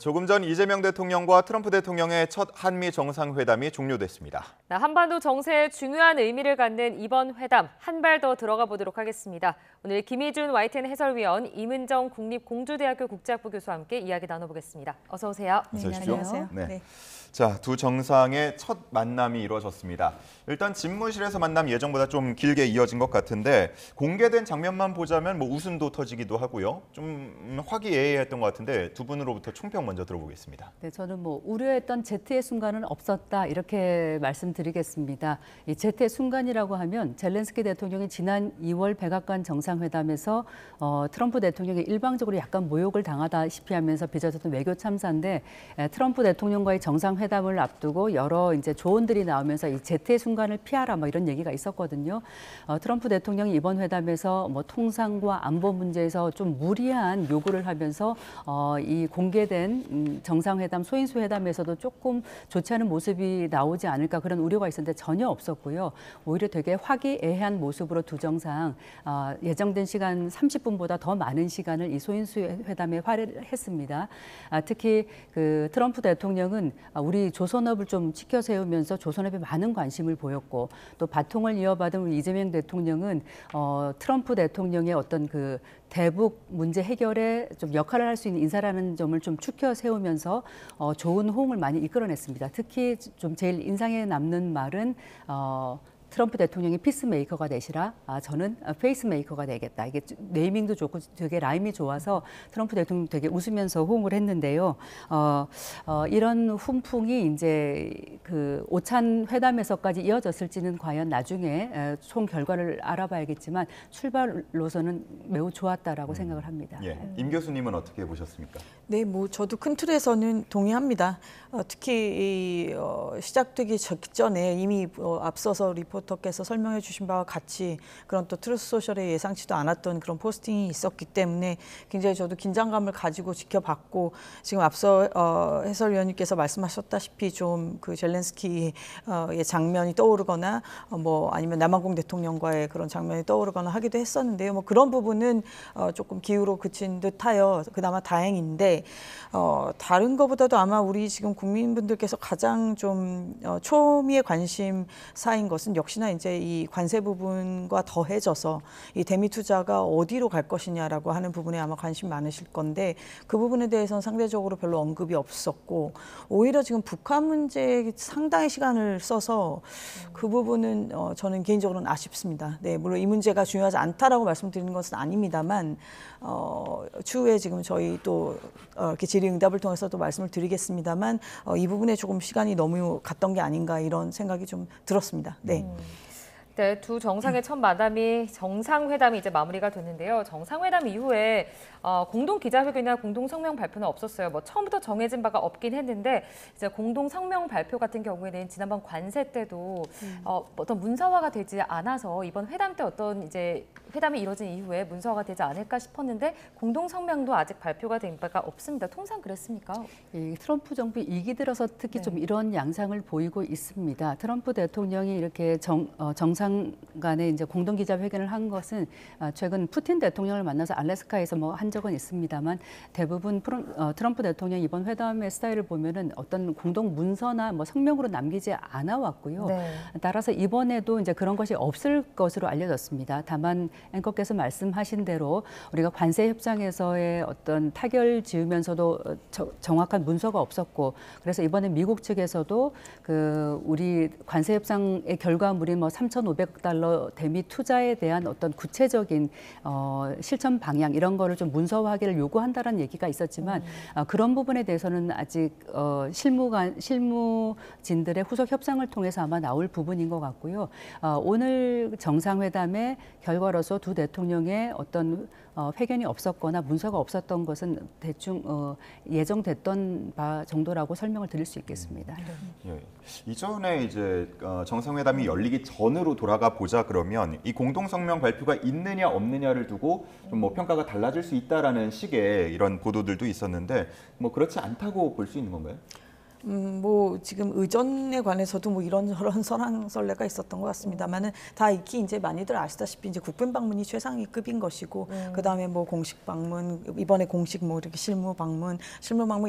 조금 전 이재명 대통령과 트럼프 대통령의 첫 한미 정상회담이 종료됐습니다. 한반도 정세에 중요한 의미를 갖는 이번 회담 한 발 더 들어가 보도록 하겠습니다. 오늘 김희준 YTN 해설위원, 이문정 국립공주대학교 국제학부 교수와 함께 이야기 나눠보겠습니다. 어서 오세요. 어서 오십시오. 안녕하세요. 네. 자, 두 정상의 첫 만남이 이루어졌습니다. 일단 집무실에서 만남 예정보다 좀 길게 이어진 것 같은데 공개된 장면만 보자면 뭐 웃음도 터지기도 하고요. 좀 화기애애했던 것 같은데 두 분으로부터 총평 먼저 들어보겠습니다. 네, 저는 우려했던 제트의 순간은 없었다 이렇게 말씀드리겠습니다. 이 제트의 순간이라고 하면 젤렌스키 대통령이 지난 2월 백악관 정상회담에서 트럼프 대통령이 일방적으로 약간 모욕을 당하다시피 하면서 빚어졌던 외교 참사인데 트럼프 대통령과의 정상회담을 앞두고 여러 이제 조언들이 나오면서 이 제트의 순간을 피하라 뭐 이런 얘기가 있었거든요. 트럼프 대통령이 이번 회담에서 통상과 안보 문제에서 좀 무리한 요구를 하면서 이 공개된 정상회담, 소인수 회담에서도 조금 좋지 않은 모습이 나오지 않을까 그런 우려가 있었는데 전혀 없었고요. 오히려 되게 화기애애한 모습으로 두 정상 예정된 시간 30분보다 더 많은 시간을 이 소인수 회담에 활용했습니다. 특히 그 트럼프 대통령은 우리 조선업을 좀 지켜 세우면서 조선업에 많은 관심을 보였고 또 바통을 이어받은 우리 이재명 대통령은 트럼프 대통령의 어떤 그 대북 문제 해결에 좀 역할을 할 수 있는 인사라는 점을 좀 추켜 세우면서 좋은 호응을 많이 이끌어냈습니다. 특히 좀 제일 인상에 남는 말은 트럼프 대통령이 피스메이커가 되시라. 저는 페이스메이커가 되겠다. 이게 네이밍도 좋고 되게 라임이 좋아서 트럼프 대통령 되게 웃으면서 호응을 했는데요. 이런 훈풍이 이제 그 오찬 회담에서까지 이어졌을지는 과연 나중에 총 결과를 알아봐야겠지만 출발로서는 매우 좋았다라고 생각을 합니다. 예, 임 교수님은 어떻게 보셨습니까? 네, 저도 큰 틀에서는 동의합니다. 특히 시작되기 직전에 이미 앞서서 리포터께서 설명해 주신 바와 같이 그런 또 트루스 소셜에 예상치도 않았던 그런 포스팅이 있었기 때문에 굉장히 저도 긴장감을 가지고 지켜봤고 지금 앞서 해설위원님께서 말씀하셨다시피 좀 그 젤렌스키의 장면이 떠오르거나 아니면 남아공 대통령과의 그런 장면이 떠오르거나 하기도 했었는데요. 그런 부분은 조금 기우로 그친 듯하여 그나마 다행인데 다른 것보다도 아마 우리 지금 국민분들께서 가장 좀 초미의 관심사인 것은 역시나 이제 이 관세 부분과 더해져서 이 대미 투자가 어디로 갈 것이냐라고 하는 부분에 아마 관심 많으실 건데 그 부분에 대해서는 상대적으로 별로 언급이 없었고 오히려 지금 북한 문제에 상당히 시간을 써서 그 부분은 저는 개인적으로는 아쉽습니다. 네, 물론 이 문제가 중요하지 않다라고 말씀드리는 것은 아닙니다만 추후에 지금 저희 또 이렇게 질의응답을 통해서도 말씀을 드리겠습니다만 이 부분에 조금 시간이 너무 갔던 게 아닌가 이런 생각이 좀 들었습니다. 네. 네, 두 정상의 첫 만남이 정상회담이 이제 마무리가 됐는데요. 정상회담 이후에 공동 기자회견이나 공동 성명 발표는 없었어요. 처음부터 정해진 바가 없긴 했는데 이제 공동 성명 발표 같은 경우에는 지난번 관세 때도 어떤 문서화가 되지 않아서 이번 회담 때 어떤 이제 회담이 이루어진 이후에 문서화가 되지 않을까 싶었는데 공동 성명도 아직 발표가 된 바가 없습니다. 통상 그랬습니까? 이 트럼프 정부 2기 들어서 특히 좀 이런 양상을 보이고 있습니다. 트럼프 대통령이 이렇게 정상 간에 이제 공동 기자회견을 한 것은 최근 푸틴 대통령을 만나서 알래스카에서 한 적은 있습니다만 대부분 트럼프 대통령 이번 회담의 스타일을 보면은 어떤 공동 문서나 성명으로 남기지 않아 왔고요. 네. 따라서 이번에도 이제 그런 것이 없을 것으로 알려졌습니다. 다만 앵커께서 말씀하신 대로 우리가 관세 협상에서의 어떤 타결 지으면서도 정확한 문서가 없었고 그래서 이번에 미국 측에서도 그 우리 관세 협상의 결과물인 3,500억 달러 대미 투자에 대한 어떤 구체적인 실천 방향 이런 거를 좀 문서화하기를 요구한다는 얘기가 있었지만 그런 부분에 대해서는 아직 실무진들의 후속 협상을 통해서 아마 나올 부분인 것 같고요. 오늘 정상회담의 결과로서 두 대통령의 어떤 회견이 없었거나 문서가 없었던 것은 대충 예정됐던 바 정도라고 설명을 드릴 수 있겠습니다. 예. 이전에 이제 정상회담이 열리기 전으로 돌아가 보자 그러면 이 공동성명 발표가 있느냐 없느냐를 두고 좀 평가가 달라질 수 있다라는 식의 이런 보도들도 있었는데 그렇지 않다고 볼 수 있는 건가요? 뭐 지금 의전에 관해서도 뭐 이런저런 설랑설레가 있었던 것 같습니다만은 다 익히 이제 많이들 아시다시피 이제 국빈 방문이 최상위급인 것이고 그다음에 뭐 공식 방문 이번에 공식 뭐 이렇게 실무 방문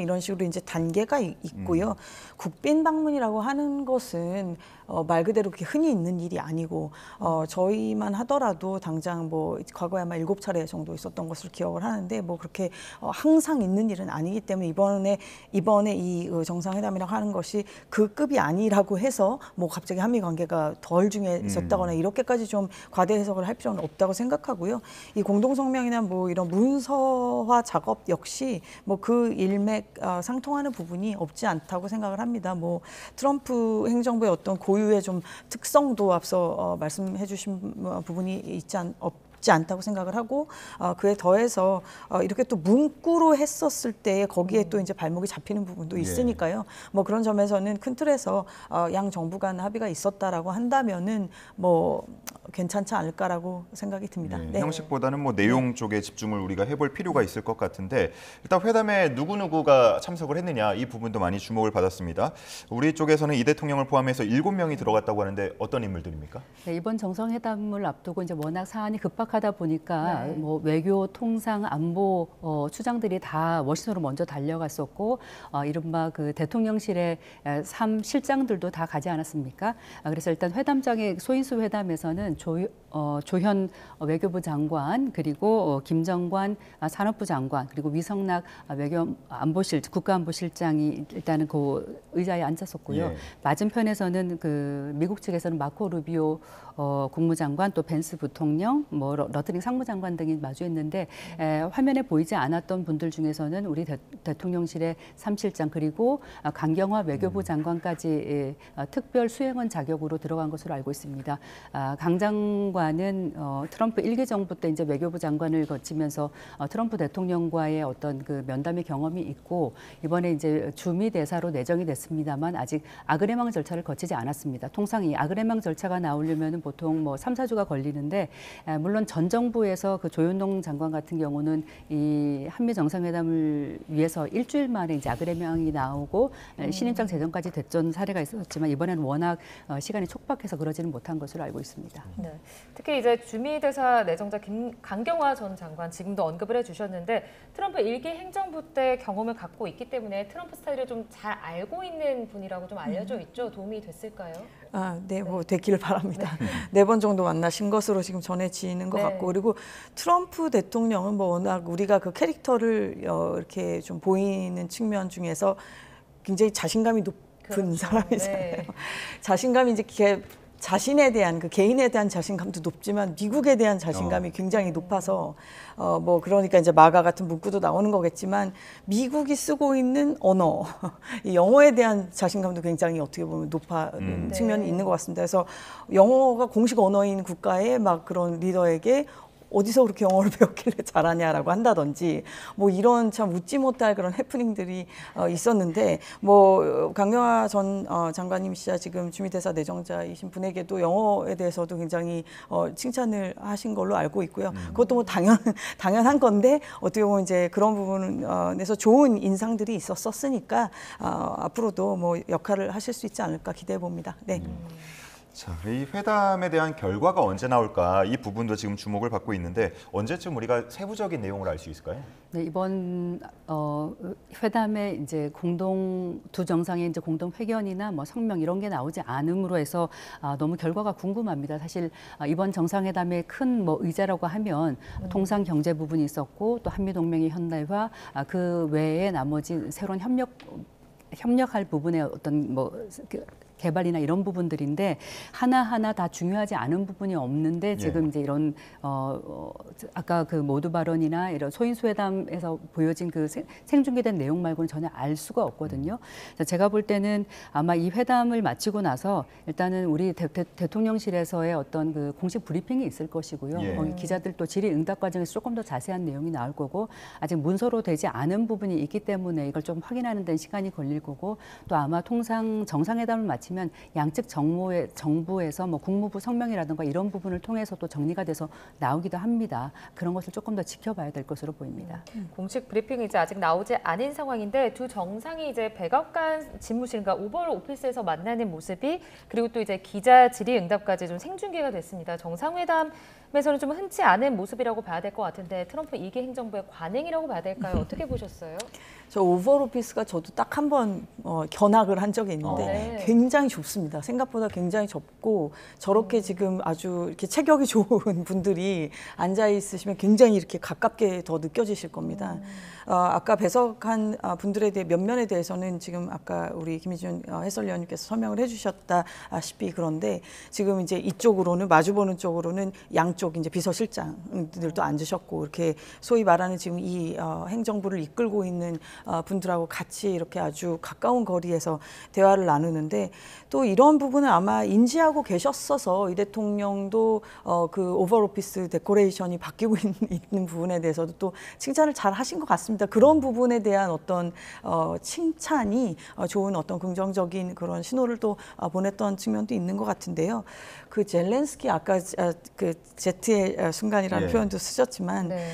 이런 식으로 이제 단계가 있고요. 국빈 방문이라고 하는 것은 말 그대로 그렇게 흔히 있는 일이 아니고 저희만 하더라도 당장 뭐 과거에 아마 7차례 정도 있었던 것을 기억을 하는데 뭐 그렇게 항상 있는 일은 아니기 때문에 이번에 이 정상회담이라고 하는 것이 그 급이 아니라고 해서 뭐 갑자기 한미 관계가 덜 중요해졌다거나 이렇게까지 좀 과대 해석을 할 필요는 없다고 생각하고요. 이 공동성명이나 뭐 이런 문서화 작업 역시 뭐 그 일맥 상통하는 부분이 없지 않다고 생각을 합니다. 뭐 트럼프 행정부의 어떤 고유의 좀 특성도 앞서 말씀해 주신 부분이 없지 않다고 생각을 하고 그에 더해서 이렇게 또 문구로 했었을 때 거기에 또 이제 발목이 잡히는 부분도 있으니까요. 뭐 그런 점에서는 큰 틀에서 양 정부 간 합의가 있었다라고 한다면은 뭐 괜찮지 않을까라고 생각이 듭니다. 네, 네. 형식보다는 뭐 내용 쪽에 집중을 우리가 해볼 필요가 있을 것 같은데 일단 회담에 누구누구가 참석을 했느냐 이 부분도 많이 주목을 받았습니다. 우리 쪽에서는 이 대통령을 포함해서 7명이 들어갔다고 하는데 어떤 인물들입니까? 네, 이번 정상회담을 앞두고 이제 워낙 사안이 급박하다 보니까 네. 뭐 외교, 통상, 안보 수장들이 다 워싱턴으로 먼저 달려갔었고 이른바 그 대통령실의 3실장들도 다 가지 않았습니까? 그래서 일단 회담장의 소인수 회담에서는 조현 외교부 장관 그리고 김정관 산업부 장관 그리고 위성락 국가안보실장이 일단은 그 의자에 앉았었고요. 예. 맞은편에서는 그 미국 측에서는 마코 루비오 국무장관 또 벤스 부통령 뭐 러트링 상무장관 등이 마주했는데 화면에 보이지 않았던 분들 중에서는 우리 대통령실의 3실장 그리고 강경화 외교부 장관까지 특별 수행원 자격으로 들어간 것으로 알고 있습니다. 강 장관은 트럼프 1기 정부 때 이제 외교부 장관을 거치면서 트럼프 대통령과의 어떤 그 면담의 경험이 있고 이번에 이제 주미 대사로 내정이 됐습니다만 아직 아그레망 절차를 거치지 않았습니다. 통상 이 아그레망 절차가 나오려면 보통 뭐 3, 4주가 걸리는데 물론 전 정부에서 그 조현동 장관 같은 경우는 이 한미 정상회담을 위해서 일주일 만에 이제 아그레망이 나오고 신임장 제정까지 됐던 사례가 있었지만 이번에는 워낙 시간이 촉박해서 그러지는 못한 것으로 알고 있습니다. 네. 특히 이제 주미 대사 내정자 강경화 전 장관 지금도 언급을 해주셨는데 트럼프 1기 행정부 때 경험을 갖고 있기 때문에 트럼프 스타일을 좀 잘 알고 있는 분이라고 좀 알려져 있죠. 도움이 됐을까요? 네, 뭐 됐기를 바랍니다. 4번 정도 만나신 것으로 지금 전해지는 것 네. 같고 그리고 트럼프 대통령은 뭐 워낙 우리가 그 캐릭터를 이렇게 좀 보이는 측면 중에서 굉장히 자신감이 높은 그렇죠. 사람이잖아요. 네. 자신감이 이제 자신에 대한 그 개인에 대한 자신감도 높지만 미국에 대한 자신감이 굉장히 높아서 뭐 그러니까 이제 마가 같은 문구도 나오는 거겠지만 미국이 쓰고 있는 언어 이 영어에 대한 자신감도 굉장히 어떻게 보면 높은 측면이 네. 있는 것 같습니다. 그래서 영어가 공식 언어인 국가의 막 그런 리더에게 어디서 그렇게 영어를 배웠길래 잘하냐라고 한다든지 뭐 이런 참 웃지 못할 그런 해프닝들이 있었는데 뭐 강경화 전 장관님이시자 지금 주미대사 내정자이신 분에게도 영어에 대해서도 굉장히 칭찬을 하신 걸로 알고 있고요. 그것도 뭐 당연한 건데 어떻게 보면 이제 그런 부분에서 좋은 인상들이 있었으니까 앞으로도 뭐 역할을 하실 수 있지 않을까 기대해 봅니다. 네. 자, 이 회담에 대한 결과가 언제 나올까 이 부분도 지금 주목을 받고 있는데 언제쯤 우리가 세부적인 내용을 알 수 있을까요? 네, 이번 회담에 이제 두 정상의 이제 공동 회견이나 뭐 성명 이런 게 나오지 않음으로 해서 너무 결과가 궁금합니다. 사실 이번 정상회담의 큰 뭐 의제라고 하면 통상 경제 부분이 있었고 또 한미 동맹의 현대화 그 외에 나머지 새로운 협력할 부분의 어떤 뭐 개발이나 이런 부분들인데 하나하나 다 중요하지 않은 부분이 없는데 지금 이제 이런 아까 그 모두 발언이나 이런 소인수회담에서 보여진 그 생중계된 내용 말고는 전혀 알 수가 없거든요. 제가 볼 때는 아마 이 회담을 마치고 나서 일단은 우리 대통령실에서의 어떤 그 공식 브리핑이 있을 것이고요. 예. 거기 기자들 또 질의응답 과정에서 조금 더 자세한 내용이 나올 거고 아직 문서로 되지 않은 부분이 있기 때문에 이걸 좀 확인하는 데는 시간이 걸릴 거고 또 아마 통상 정상회담을 마치 거치면 양측 정부에서 뭐 국무부 성명이라든가 이런 부분을 통해서 또 정리가 돼서 나오기도 합니다. 그런 것을 조금 더 지켜봐야 될 것으로 보입니다. 공식 브리핑이 이제 아직 나오지 않은 상황인데 두 정상이 이제 백악관 집무실과 오벌 오피스에서 만나는 모습이 그리고 또 이제 기자 질의응답까지 좀 생중계가 됐습니다. 정상회담에서는 좀 흔치 않은 모습이라고 봐야 될 것 같은데 트럼프 2기 행정부의 관행이라고 봐야 될까요? 어떻게 보셨어요? 저 오벌 오피스가 저도 딱 한 번 견학을 한 적이 있는데 네. 굉장히 좁습니다. 생각보다 굉장히 좁고 저렇게 지금 아주 이렇게 체격이 좋은 분들이 앉아 있으시면 굉장히 이렇게 가깝게 더 느껴지실 겁니다. 아까 배석한 분들에 대해 면면에 대해서는 지금 아까 우리 김희준 해설위원님께서 설명을 해주셨다시피 그런데 지금 이제 이쪽으로는 마주보는 쪽으로는 양쪽 이제 비서실장들도 앉으셨고 이렇게 소위 말하는 지금 이 행정부를 이끌고 있는 분들하고 같이 이렇게 아주 가까운 거리에서 대화를 나누는데 또 이런 부분을 아마 인지하고 계셨어서 이 대통령도 그 오벌 오피스 데코레이션이 바뀌고 있는 부분에 대해서도 또 칭찬을 잘 하신 것 같습니다. 그런 부분에 대한 어떤 칭찬이 좋은 어떤 긍정적인 그런 신호를 또 보냈던 측면도 있는 것 같은데요. 그 젤렌스키 아까 그 제트의 순간이라는 예. 표현도 쓰셨지만 네.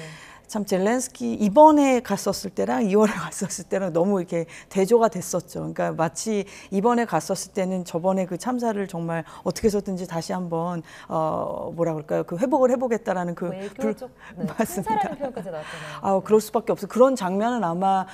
참 젤렌스키 이번에 갔었을 때랑 2월에 갔었을 때랑 너무 이렇게 대조가 됐었죠. 그러니까 마치 이번에 갔었을 때는 저번에 그 참사를 정말 어떻게 해서든지 다시 한번 뭐라 그럴까요? 그 회복을 해보겠다라는 그 외교적 맞습니다. 참사라는 표현까지 나왔잖아요. 그럴 수밖에 없어요. 그런 장면은 아마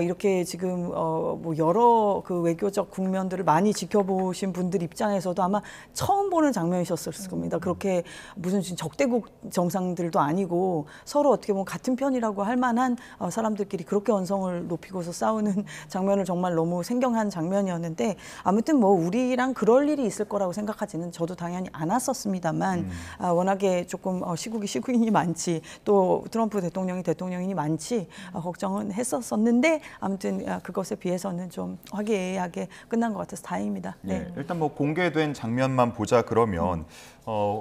이렇게 지금 뭐 여러 그 외교적 국면들을 많이 지켜보신 분들 입장에서도 아마 처음 보는 장면이셨을 겁니다. 그렇게 무슨 지금 적대국 정상들도 아니고 서로 어떻게 보면 같은 편이라고 할 만한 사람들끼리 그렇게 언성을 높이고서 싸우는 장면을 정말 너무 생경한 장면이었는데 아무튼 뭐 우리랑 그럴 일이 있을 거라고 생각하지는 저도 당연히 않았었습니다만 워낙에 조금 시국인이 많지 또 트럼프 대통령이 많지 걱정은 했었었는데 아무튼 그것에 비해서는 좀 화기애애하게 끝난 것 같아서 다행입니다. 네. 일단 뭐 공개된 장면만 보자 그러면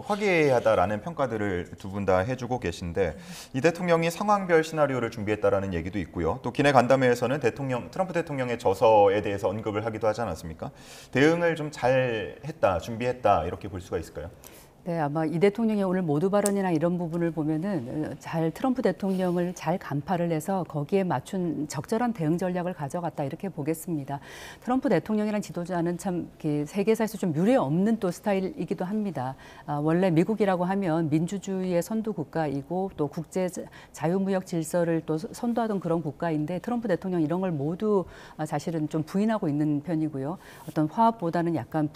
화기애애하다라는 평가들을 두 분 다 해주고 계신데 이 대통령이 상황별 시나리오를 준비했다라는 얘기도 있고요. 또 기내 간담회에서는 트럼프 대통령의 저서에 대해서 언급을 하기도 하지 않았습니까? 대응을 좀 잘 했다, 준비했다 이렇게 볼 수가 있을까요? 네, 아마 이 대통령의 오늘 모두 발언이나 이런 부분을 보면은 잘 트럼프 대통령을 잘 간파를 해서 거기에 맞춘 적절한 대응 전략을 가져갔다 이렇게 보겠습니다. 트럼프 대통령이란 지도자는 참 세계사에서 좀 유례 없는 또 스타일이기도 합니다. 원래 미국이라고 하면 민주주의의 선두 국가이고 또 국제 자유무역 질서를 또 선도하던 그런 국가인데 트럼프 대통령 이런 걸 모두 사실은 좀 부인하고 있는 편이고요. 어떤 화합보다는 약간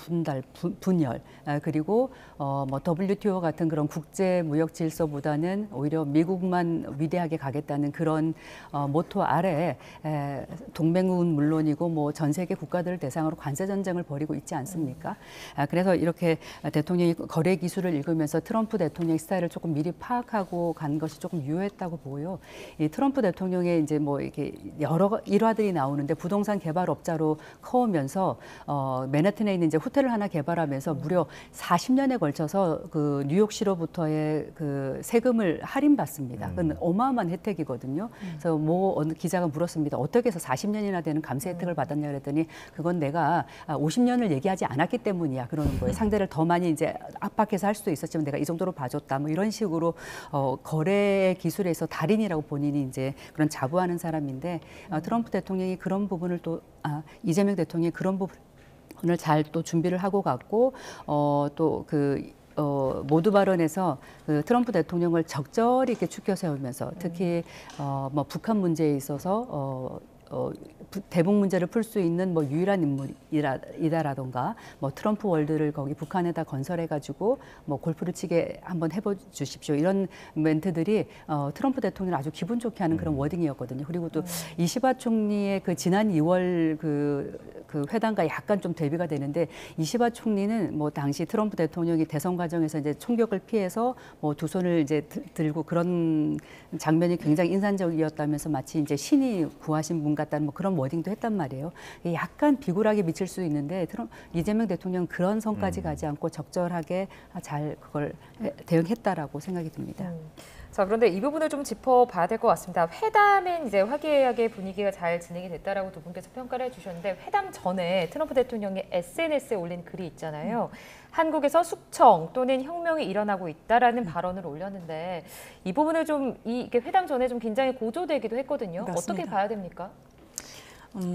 분열 그리고 뭐 WTO 같은 그런 국제 무역 질서보다는 오히려 미국만 위대하게 가겠다는 그런 모토 아래 동맹은 물론이고 뭐 전 세계 국가들을 대상으로 관세 전쟁을 벌이고 있지 않습니까? 그래서 이렇게 대통령이 거래 기술을 읽으면서 트럼프 대통령의 스타일을 조금 미리 파악하고 간 것이 조금 유효했다고 보고요. 이 트럼프 대통령의 이제 뭐 이렇게 여러 일화들이 나오는데 부동산 개발업자로 커오면서 맨해튼에 있는 이제 호텔을 하나 개발하면서 무려 40년에 걸쳐서 그 뉴욕시로부터의 그 세금을 할인받습니다. 그건 어마어마한 혜택이거든요. 그래서 어느 기자가 물었습니다. 어떻게 해서 40년이나 되는 감세 혜택을 받았냐 그랬더니 그건 내가 50년을 얘기하지 않았기 때문이야. 그러는 거예요. 상대를 더 많이 이제 압박해서 할 수도 있었지만 내가 이 정도로 봐줬다. 뭐 이런 식으로 거래 기술에서 달인이라고 본인이 이제 그런 자부하는 사람인데 트럼프 대통령이 그런 부분을 또 이재명 대통령이 그런 부분을 잘 또 준비를 하고 갔고 또 모두 발언에서 그 트럼프 대통령을 적절히 이렇게 추켜 세우면서 특히 뭐 북한 문제에 있어서 대북 문제를 풀 수 있는 뭐 유일한 인물이다라던가 뭐 트럼프 월드를 거기 북한에다 건설해가지고 뭐 골프를 치게 한번 해보 주십시오 이런 멘트들이 트럼프 대통령을 아주 기분 좋게 하는 그런 워딩이었거든요. 그리고 또 이시바 총리의 그 지난 2월 그 회담과 약간 좀 대비가 되는데 이시바 총리는 뭐 당시 트럼프 대통령이 대선 과정에서 이제 총격을 피해서 뭐 두 손을 이제 들고 그런 장면이 굉장히 인상적이었다면서 마치 이제 신이 구하신 분 같다는 뭐 그런 워딩도 했단 말이에요. 약간 비굴하게 미칠 수 있는데 이재명 대통령 그런 선까지 가지 않고 적절하게 잘 그걸 대응했다라고 생각이 듭니다. 자, 그런데 이 부분을 좀 짚어봐야 될 것 같습니다. 회담은 이제 화기애애하게 분위기가 잘 진행이 됐다라고 두 분께서 평가를 해주셨는데 회담 전에 트럼프 대통령이 SNS에 올린 글이 있잖아요. 한국에서 숙청 또는 혁명이 일어나고 있다라는 발언을 올렸는데 이 부분을 좀 이게 회담 전에 좀 긴장이 고조되기도 했거든요. 맞습니다. 어떻게 봐야 됩니까?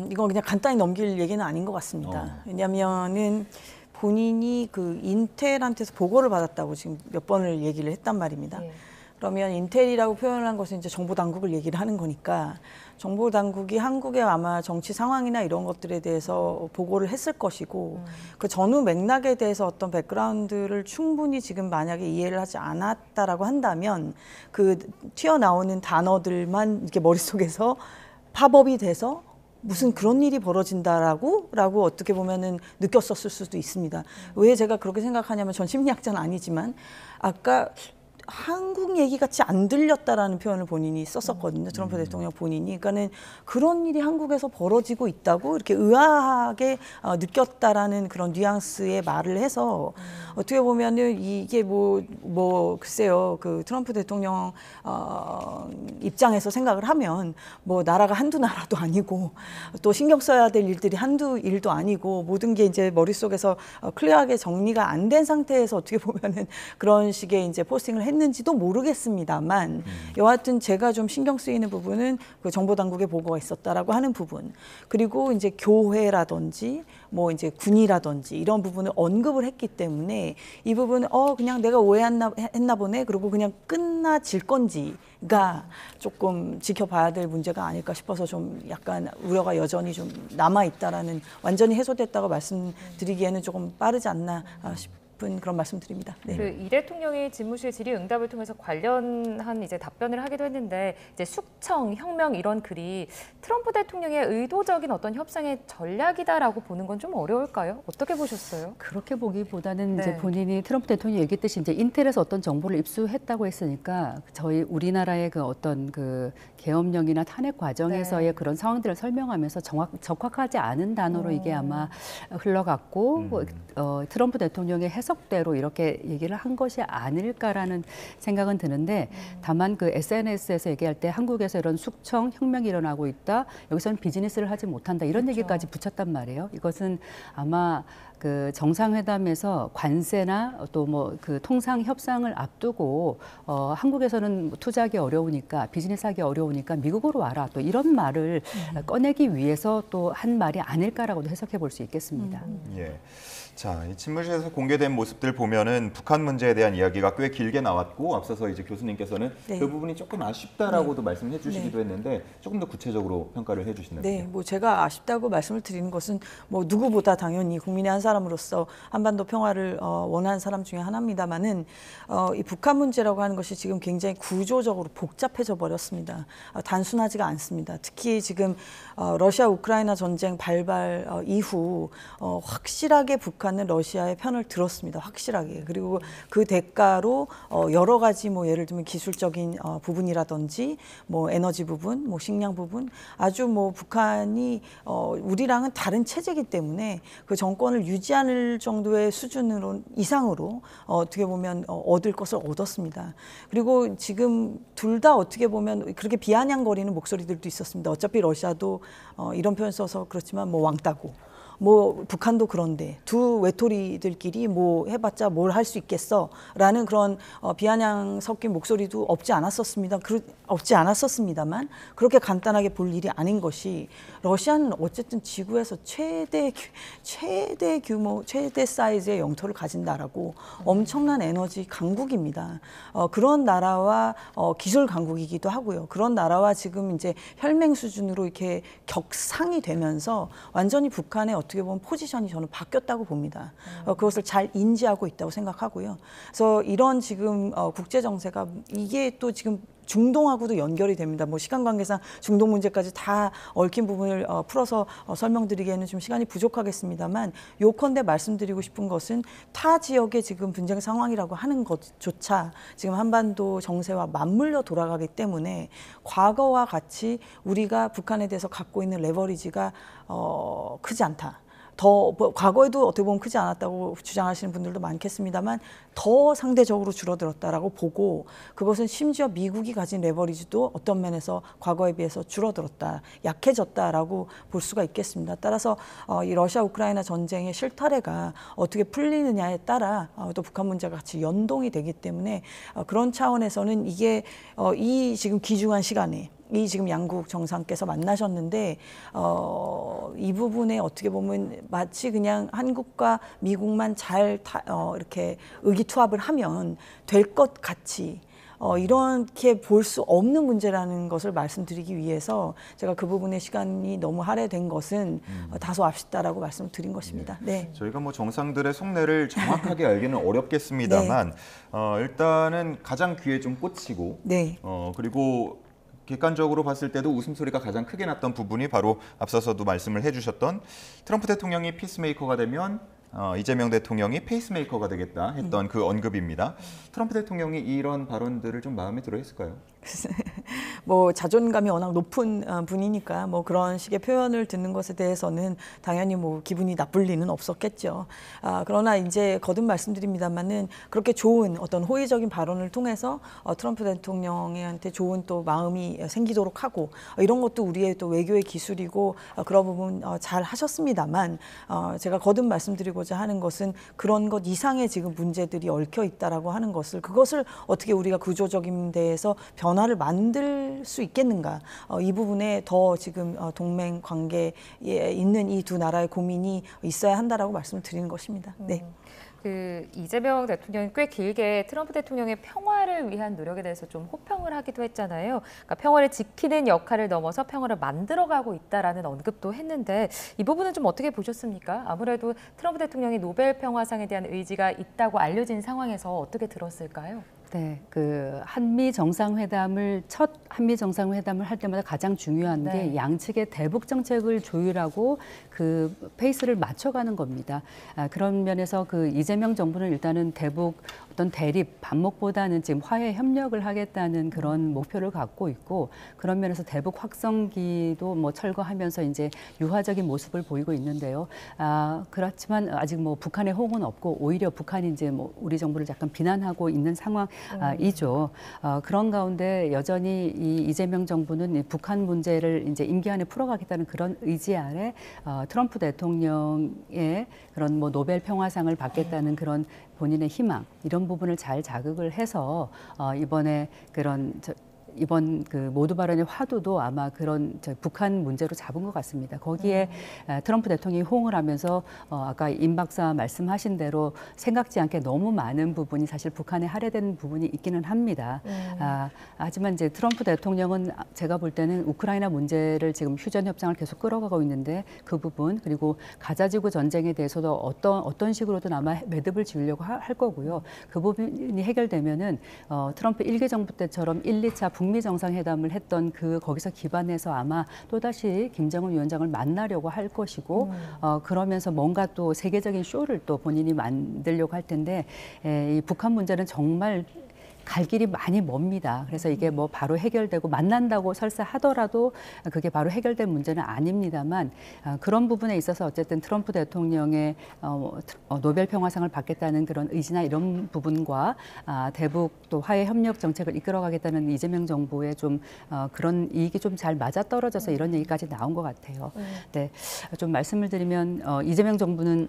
이건 그냥 간단히 넘길 얘기는 아닌 것 같습니다. 왜냐하면은 본인이 그 인텔한테서 보고를 받았다고 지금 몇 번을 얘기를 했단 말입니다. 네. 그러면 인텔이라고 표현을 한 것은 이제 정보 당국을 얘기를 하는 거니까 정보 당국이 한국의 아마 정치 상황이나 이런 것들에 대해서 보고를 했을 것이고 그 전후 맥락에 대해서 어떤 백그라운드를 충분히 지금 만약에 이해를 하지 않았다라고 한다면 그 튀어나오는 단어들만 이렇게 머릿속에서 팝업이 돼서 무슨 그런 일이 벌어진다라고 어떻게 보면은 느꼈었을 수도 있습니다. 왜 제가 그렇게 생각하냐면 전 심리학자는 아니지만 아까 한국 얘기 같이 안 들렸다라는 표현을 본인이 썼었거든요. 트럼프 대통령 본인이. 그러니까는 그런 일이 한국에서 벌어지고 있다고 이렇게 의아하게 느꼈다라는 그런 뉘앙스의 말을 해서 어떻게 보면은 이게 글쎄요. 그 트럼프 대통령 입장에서 생각을 하면 뭐 나라가 한두 나라도 아니고 또 신경 써야 될 일들이 한두 일도 아니고 모든 게 이제 머릿속에서 클리어하게 정리가 안 된 상태에서 어떻게 보면은 그런 식의 이제 포스팅을 했는지도 모르겠습니다만 여하튼 제가 좀 신경 쓰이는 부분은 그 정보 당국의 보고가 있었다라고 하는 부분 그리고 이제 교회라든지 뭐 이제 군이라든지 이런 부분을 언급을 했기 때문에 이 부분은 그냥 내가 오해했나 보네 그리고 그냥 끝나질 건지가 조금 지켜봐야 될 문제가 아닐까 싶어서 좀 약간 우려가 여전히 좀 남아 있다라는 완전히 해소됐다고 말씀드리기에는 조금 빠르지 않나 싶은 그런 말씀드립니다. 네. 그 이 대통령이 집무실 질의응답을 통해서 관련한 이제 답변을 하기도 했는데 이제 숙청, 혁명 이런 글이 트럼프 대통령의 의도적인 어떤 협상의 전략이다라고 보는 건 좀 어려울까요? 어떻게 보셨어요? 그렇게 보기보다는 네. 이제 본인이 트럼프 대통령이 얘기했듯이 이제 인텔에서 어떤 정보를 입수했다고 했으니까 저희 우리나라의 그 어떤 그 계엄령이나 탄핵 과정에서의 네. 그런 상황들을 설명하면서 적확하지 않은 단어로 이게 아마 흘러갔고 트럼프 대통령의 해석대로 이렇게 얘기를 한 것이 아닐까라는 생각은 드는데 다만 그 SNS에서 얘기할 때 한국에서 이런 숙청 혁명이 일어나고 있다. 여기서는 비즈니스를 하지 못한다. 이런 그렇죠. 얘기까지 붙였단 말이에요. 이것은 아마 그 정상회담에서 관세나 또 뭐 그 통상 협상을 앞두고 한국에서는 투자하기 어려우니까 비즈니스하기 어려우니까 미국으로 와라 또 이런 말을 꺼내기 위해서 또 한 말이 아닐까라고도 해석해 볼 수 있겠습니다. 예. 자, 이 집무실에서 공개된 모습들 보면은 북한 문제에 대한 이야기가 꽤 길게 나왔고 앞서서 이제 교수님께서는 네. 그 부분이 조금 아쉽다라고도 말씀해 주시기도 했는데 조금 더 구체적으로 평가를 해 주신다면요. 네, 뭐 제가 아쉽다고 말씀을 드리는 것은 뭐 누구보다 당연히 국민의 한 사람으로서 한반도 평화를 원하는 사람 중에 하나입니다만은 이 북한 문제라고 하는 것이 지금 굉장히 구조적으로 복잡해져 버렸습니다. 단순하지가 않습니다. 특히 지금 러시아 우크라이나 전쟁 발발 이후 확실하게 북한은 러시아의 편을 들었습니다. 확실하게. 그리고 그 대가로 여러 가지 뭐 예를 들면 기술적인 부분이라든지 뭐 에너지 부분, 뭐 식량 부분 아주 뭐 북한이 우리랑은 다른 체제이기 때문에 그 정권을 유지할 정도의 수준으로 이상으로 어떻게 보면 얻을 것을 얻었습니다. 그리고 지금 둘 다 어떻게 보면 그렇게 비아냥거리는 목소리들도 있었습니다. 어차피 러시아도 이런 표현 써서 그렇지만 뭐 왕따고 뭐 북한도 그런데 두 외톨이들끼리 뭐 해봤자 뭘 할 수 있겠어라는 그런 비아냥 섞인 목소리도 없지 않았었습니다만 그렇게 간단하게 볼 일이 아닌 것이 러시아는 어쨌든 지구에서 최대 규모, 최대 사이즈의 영토를 가진 나라고 엄청난 에너지 강국입니다. 그런 나라와 기술 강국이기도 하고요. 그런 나라와 지금 이제 혈맹 수준으로 이렇게 격상이 되면서 완전히 북한의 어떻게 보면 포지션이 저는 바뀌었다고 봅니다. 그것을 잘 인지하고 있다고 생각하고요. 그래서 이런 지금 국제 정세가 이게 또 지금 중동하고도 연결이 됩니다. 뭐 시간 관계상 중동 문제까지 다 얽힌 부분을 풀어서 설명드리기에는 좀 시간이 부족하겠습니다만 요컨대 말씀드리고 싶은 것은 타 지역의 지금 분쟁 상황이라고 하는 것조차 지금 한반도 정세와 맞물려 돌아가기 때문에 과거와 같이 우리가 북한에 대해서 갖고 있는 레버리지가 크지 않다. 과거에도 어떻게 보면 크지 않았다고 주장하시는 분들도 많겠습니다만 더 상대적으로 줄어들었다라고 보고 그것은 심지어 미국이 가진 레버리지도 어떤 면에서 과거에 비해서 줄어들었다, 약해졌다라고 볼 수가 있겠습니다. 따라서 이 러시아 우크라이나 전쟁의 실타래가 어떻게 풀리느냐에 따라 또 북한 문제가 같이 연동이 되기 때문에 그런 차원에서는 이게 이 지금 귀중한 시간에 이 지금 양국 정상께서 만나셨는데 이 부분에 어떻게 보면 마치 그냥 한국과 미국만 잘 이렇게 의기투합을 하면 될 것 같이 이렇게 볼 수 없는 문제라는 것을 말씀드리기 위해서 제가 그 부분의 시간이 너무 할애된 것은 다소 아쉽다라고 말씀드린 것입니다. 네. 저희가 뭐 정상들의 속내를 정확하게 알기는 어렵겠습니다만 일단은 가장 귀에 좀 꽂히고 네. 그리고 객관적으로 봤을 때도 웃음소리가 가장 크게 났던 부분이 바로 앞서서도 말씀을 해주셨던 트럼프 대통령이 피스메이커가 되면 이재명 대통령이 페이스메이커가 되겠다 했던 그 언급입니다. 트럼프 대통령이 이런 발언들을 좀 마음에 들어 했을까요? 뭐 자존감이 워낙 높은 분이니까 뭐 그런 식의 표현을 듣는 것에 대해서는 당연히 뭐 기분이 나쁠 리는 없었겠죠. 그러나 이제 거듭 말씀드립니다만은 그렇게 좋은 어떤 호의적인 발언을 통해서 트럼프 대통령한테 좋은 또 마음이 생기도록 하고 이런 것도 우리의 또 외교의 기술이고 그런 부분 잘 하셨습니다만 제가 거듭 말씀드리고자 하는 것은 그런 것 이상의 지금 문제들이 얽혀 있다라고 하는 것을 그것을 어떻게 우리가 구조적인 데에서 변화를 만들 수 있겠는가 이 부분에 더 지금 동맹 관계에 있는 이 두 나라의 고민이 있어야 한다라고 말씀을 드리는 것입니다. 네. 그 이재명 대통령이 꽤 길게 트럼프 대통령의 평화를 위한 노력에 대해서 좀 호평을 하기도 했잖아요. 그러니까 평화를 지키는 역할을 넘어서 평화를 만들어가고 있다라는 언급도 했는데 이 부분은 좀 어떻게 보셨습니까? 아무래도 트럼프 대통령이 노벨 평화상에 대한 의지가 있다고 알려진 상황에서 어떻게 들었을까요? 네, 그 첫 한미 정상회담을 할 때마다 가장 중요한 게 양측의 대북 정책을 조율하고 그 페이스를 맞춰가는 겁니다. 그런 면에서 그 이재명 정부는 일단은 대북 어떤 대립 반목보다는 지금 화해 협력을 하겠다는 그런 목표를 갖고 있고 그런 면에서 대북 확성기도 뭐 철거하면서 이제 유화적인 모습을 보이고 있는데요. 그렇지만 아직 뭐 북한의 호응은 없고 오히려 북한이 이제 뭐 우리 정부를 약간 비난하고 있는 상황이죠. 그런 가운데 여전히 이 이재명 정부는 이 북한 문제를 이제 임기 안에 풀어가겠다는 그런 의지 아래 트럼프 대통령의 그런 뭐 노벨 평화상을 받겠다는 그런 본인의 희망 이런 부분을 잘 자극을 해서 이번에 이번 그 모두 발언의 화두도 아마 그런 북한 문제로 잡은 것 같습니다. 거기에 트럼프 대통령이 호응을 하면서 아까 임 박사 말씀하신 대로 생각지 않게 너무 많은 부분이 사실 북한에 할애된 부분이 있기는 합니다. 하지만 이제 트럼프 대통령은 제가 볼 때는 우크라이나 문제를 지금 휴전 협상을 계속 끌어가고 있는데 그 부분 그리고 가자지구 전쟁에 대해서도 어떤 식으로든 아마 매듭을 지으려고 할 거고요. 그 부분이 해결되면은 트럼프 1기 정부 때처럼 1, 2차 북미 정상회담을 했던 거기서 기반해서 아마 또다시 김정은 위원장을 만나려고 할 것이고 그러면서 뭔가 또 세계적인 쇼를 또 본인이 만들려고 할 텐데 이 북한 문제는 정말 갈 길이 많이 멉니다. 그래서 이게 뭐 바로 해결되고 만난다고 설사 하더라도 그게 바로 해결될 문제는 아닙니다만 그런 부분에 있어서 어쨌든 트럼프 대통령의 노벨 평화상을 받겠다는 그런 의지나 이런 부분과 대북 또 화해 협력 정책을 이끌어가겠다는 이재명 정부의 좀 그런 이익이 좀 잘 맞아떨어져서 이런 얘기까지 나온 것 같아요. 네, 좀 말씀을 드리면 이재명 정부는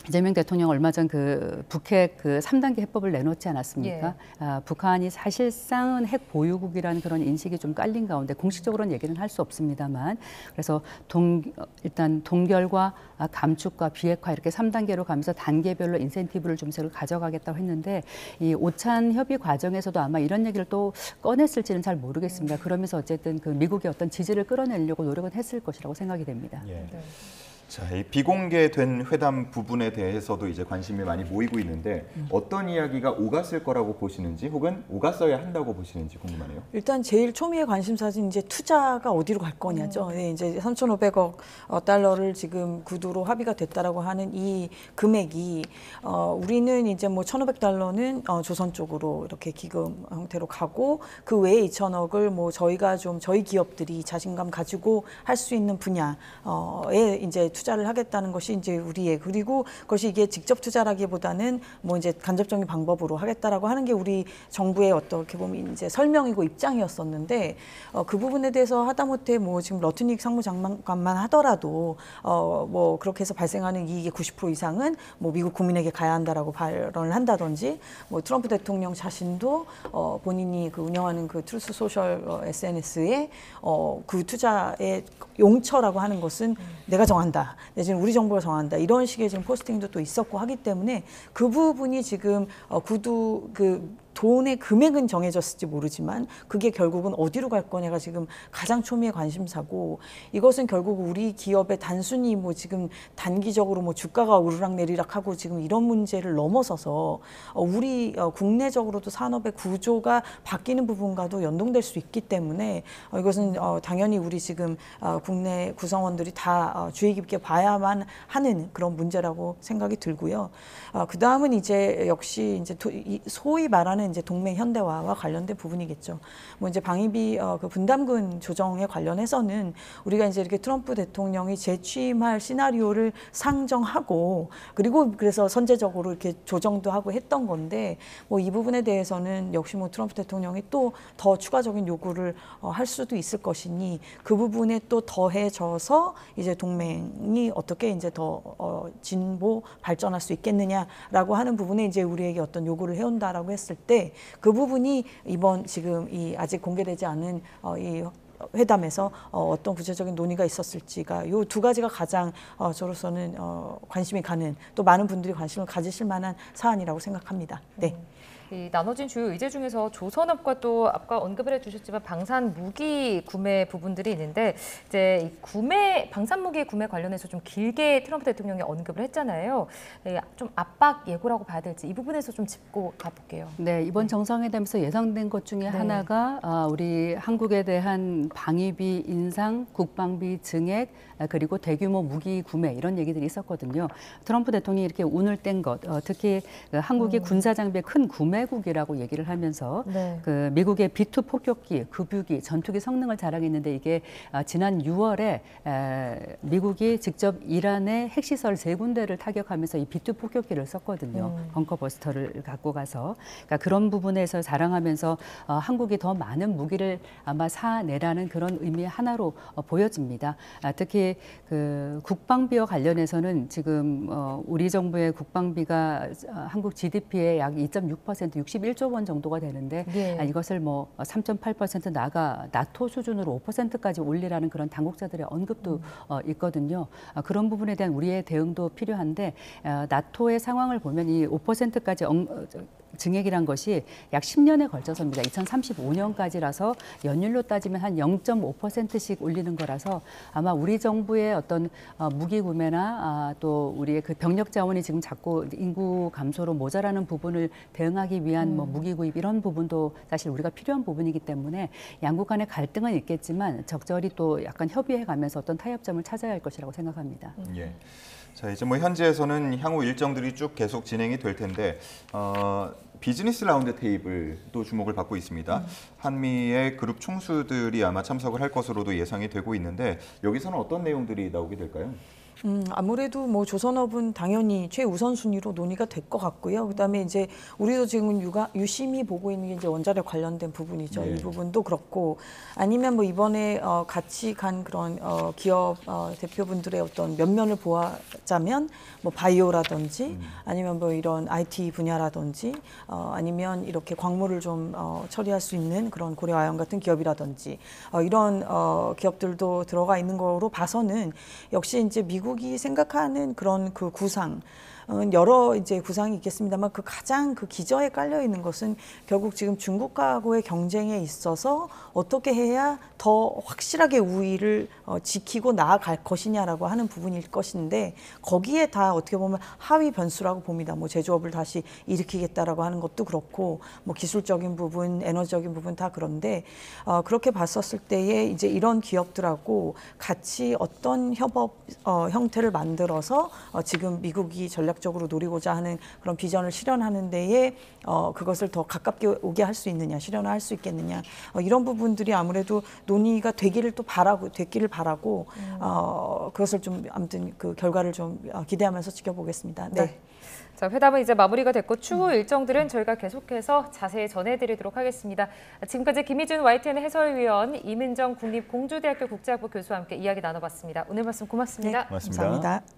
이재명 대통령 얼마 전 그 북핵 그 3단계 해법을 내놓지 않았습니까? 북한이 사실상은 핵 보유국이라는 그런 인식이 좀 깔린 가운데 공식적으로는 얘기는 할 수 없습니다만 그래서 일단 동결과 감축과 비핵화 이렇게 3단계로 가면서 단계별로 인센티브를 좀 가져가겠다고 했는데 이 오찬 협의 과정에서도 아마 이런 얘기를 또 꺼냈을지는 잘 모르겠습니다. 그러면서 어쨌든 그 미국의 어떤 지지를 끌어내려고 노력은 했을 것이라고 생각이 됩니다. 자, 이 비공개된 회담 부분에 대해서도 이제 관심이 많이 모이고 있는데 어떤 이야기가 오갔을 거라고 보시는지 혹은 오갔어야 한다고 보시는지 궁금하네요. 일단 제일 초미의 관심사는 이제 투자가 어디로 갈 거냐죠. 이제 3,500억 달러를 지금 구두로 합의가 됐다라고 하는 이 금액이 우리는 이제 뭐 1,500달러는 조선 쪽으로 이렇게 기금 형태로 가고 그 외에 2,000억을 뭐 저희 기업들이 자신감 가지고 할 수 있는 분야에 이제 투자를 하겠다는 것이 이제 우리의 그리고 그것이 이게 직접 투자라기보다는 뭐 이제 간접적인 방법으로 하겠다라고 하는 게 우리 정부의 어떻게 보면 이제 설명이고 입장이었었는데 그 부분에 대해서 하다못해 뭐 지금 러트닉 상무장관만 하더라도 뭐 그렇게 해서 발생하는 이익의 90% 이상은 뭐 미국 국민에게 가야 한다라고 발언을 한다든지 뭐 트럼프 대통령 자신도 본인이 그 운영하는 그 트루스 소셜 SNS에 그 투자의 용처라고 하는 것은 내가 정한다. 내지는 우리 정부가 정한다. 이런 식의 지금 포스팅도 또 있었고 하기 때문에 그 부분이 지금 구두 그 돈의 금액은 정해졌을지 모르지만 그게 결국은 어디로 갈 거냐가 지금 가장 초미의 관심사고 이것은 결국 우리 기업의 단순히 뭐 지금 단기적으로 뭐 주가가 오르락내리락하고 지금 이런 문제를 넘어서서 우리 국내적으로도 산업의 구조가 바뀌는 부분과도 연동될 수 있기 때문에 이것은 당연히 우리 지금 국내 구성원들이 다 주의 깊게 봐야만 하는 그런 문제라고 생각이 들고요. 그 다음은 이제 역시 이제 소위 말하는 이제 동맹 현대화와 관련된 부분이겠죠. 뭐 이제 방위비 그 분담금 조정에 관련해서는 우리가 이제 이렇게 트럼프 대통령이 재취임할 시나리오를 상정하고 그리고 그래서 선제적으로 이렇게 조정도 하고 했던 건데 뭐 이 부분에 대해서는 역시 뭐 트럼프 대통령이 또 더 추가적인 요구를 할 수도 있을 것이니 그 부분에 또 더해져서 이제 동맹이 어떻게 이제 더 진보 발전할 수 있겠느냐라고 하는 부분에 이제 우리에게 어떤 요구를 해온다라고 했을 때 그 부분이 이번 지금 이 아직 공개되지 않은 이 회담에서 어떤 구체적인 논의가 있었을지가 이 두 가지가 가장 저로서는 관심이 가는 또 많은 분들이 관심을 가지실 만한 사안이라고 생각합니다. 네. 이 나눠진 주요 의제 중에서 조선업과 또 아까 언급을 해주셨지만 방산 무기 구매 부분들이 있는데 이제 이 방산 무기 구매 관련해서 좀 길게 트럼프 대통령이 언급을 했잖아요. 좀 압박 예고라고 봐야 될지 이 부분에서 좀 짚고 가볼게요. 네, 이번 정상회담에서 예상된 것 중에 하나가 우리 한국에 대한 방위비 인상, 국방비 증액, 그리고 대규모 무기 구매 이런 얘기들이 있었거든요. 트럼프 대통령이 이렇게 운을 뗀 것, 특히 한국의 군사 장비의 큰 구매국이라고 얘기를 하면서 그 미국의 B2 폭격기, 급유기, 전투기 성능을 자랑했는데 이게 지난 6월에 미국이 직접 이란의 핵시설 3군데를 타격하면서 이 B2 폭격기를 썼거든요. 벙커버스터를 갖고 가서. 그러니까 그런 부분에서 자랑하면서 한국이 더 많은 무기를 아마 사내라는 그런 의미의 하나로 보여집니다. 특히 그 국방비와 관련해서는 지금 우리 정부의 국방비가 한국 GDP의 약 2.6% 61조 원 정도가 되는데 이것을 뭐 3.8% 나가 나토 수준으로 5%까지 올리라는 그런 당국자들의 언급도 있거든요. 그런 부분에 대한 우리의 대응도 필요한데 나토의 상황을 보면 이 5%까지 증액이란 것이 약 10년에 걸쳐서입니다. 2035년까지라서 연율로 따지면 한 0.5%씩 올리는 거라서 아마 우리 정부의 어떤 무기 구매나 또 우리의 그 병력 자원이 지금 자꾸 인구 감소로 모자라는 부분을 대응하기 위한 뭐 무기 구입 이런 부분도 사실 우리가 필요한 부분이기 때문에 양국 간의 갈등은 있겠지만 적절히 또 약간 협의해 가면서 어떤 타협점을 찾아야 할 것이라고 생각합니다. 예. 자, 이제 뭐 현지에서는 향후 일정들이 쭉 계속 진행이 될 텐데 비즈니스 라운드 테이블도 주목을 받고 있습니다. 한미의 그룹 총수들이 아마 참석을 할 것으로도 예상이 되고 있는데 여기서는 어떤 내용들이 나오게 될까요? 아무래도 뭐 조선업은 당연히 최우선 순위로 논의가 될 것 같고요. 그다음에 이제 우리도 지금 유심히 보고 있는 게 이제 원자력 관련된 부분이죠. 이 부분도 그렇고 아니면 뭐 이번에 같이 간 그런 기업 대표분들의 어떤 면면을 보자면 뭐 바이오라든지 아니면 뭐 이런 IT 분야라든지 아니면 이렇게 광물을 좀 처리할 수 있는 그런 고려아연 같은 기업이라든지 이런 기업들도 들어가 있는 거로 봐서는 역시 이제 미국이 생각하는 그런 그 구상 여러 이제 구상이 있겠습니다만 그 가장 그 기저에 깔려 있는 것은 결국 지금 중국하고의 경쟁에 있어서 어떻게 해야 더 확실하게 우위를 지키고 나아갈 것이냐라고 하는 부분일 것인데 거기에 다 어떻게 보면 하위 변수라고 봅니다. 뭐 제조업을 다시 일으키겠다라고 하는 것도 그렇고 뭐 기술적인 부분, 에너지적인 부분 다 그런데 그렇게 봤었을 때에 이제 이런 기업들하고 같이 어떤 형태를 만들어서 지금 미국이 전략적으로 노리고자 하는 그런 비전을 실현하는 데에 그것을 더 가깝게 오게 할 수 있느냐, 실현할 수 있겠느냐, 이런 부분들이 아무래도 논의가 됐기를 바라고 그것을 좀 아무튼 그 결과를 좀 기대하면서 지켜보겠습니다. 네. 네. 자, 회담은 이제 마무리가 됐고 추후 일정들은 저희가 계속해서 자세히 전해드리도록 하겠습니다. 지금까지 김희준 YTN 해설위원, 이민정 국립공주대학교 국제학부 교수와 함께 이야기 나눠봤습니다. 오늘 말씀 고맙습니다. 고맙습니다. 감사합니다.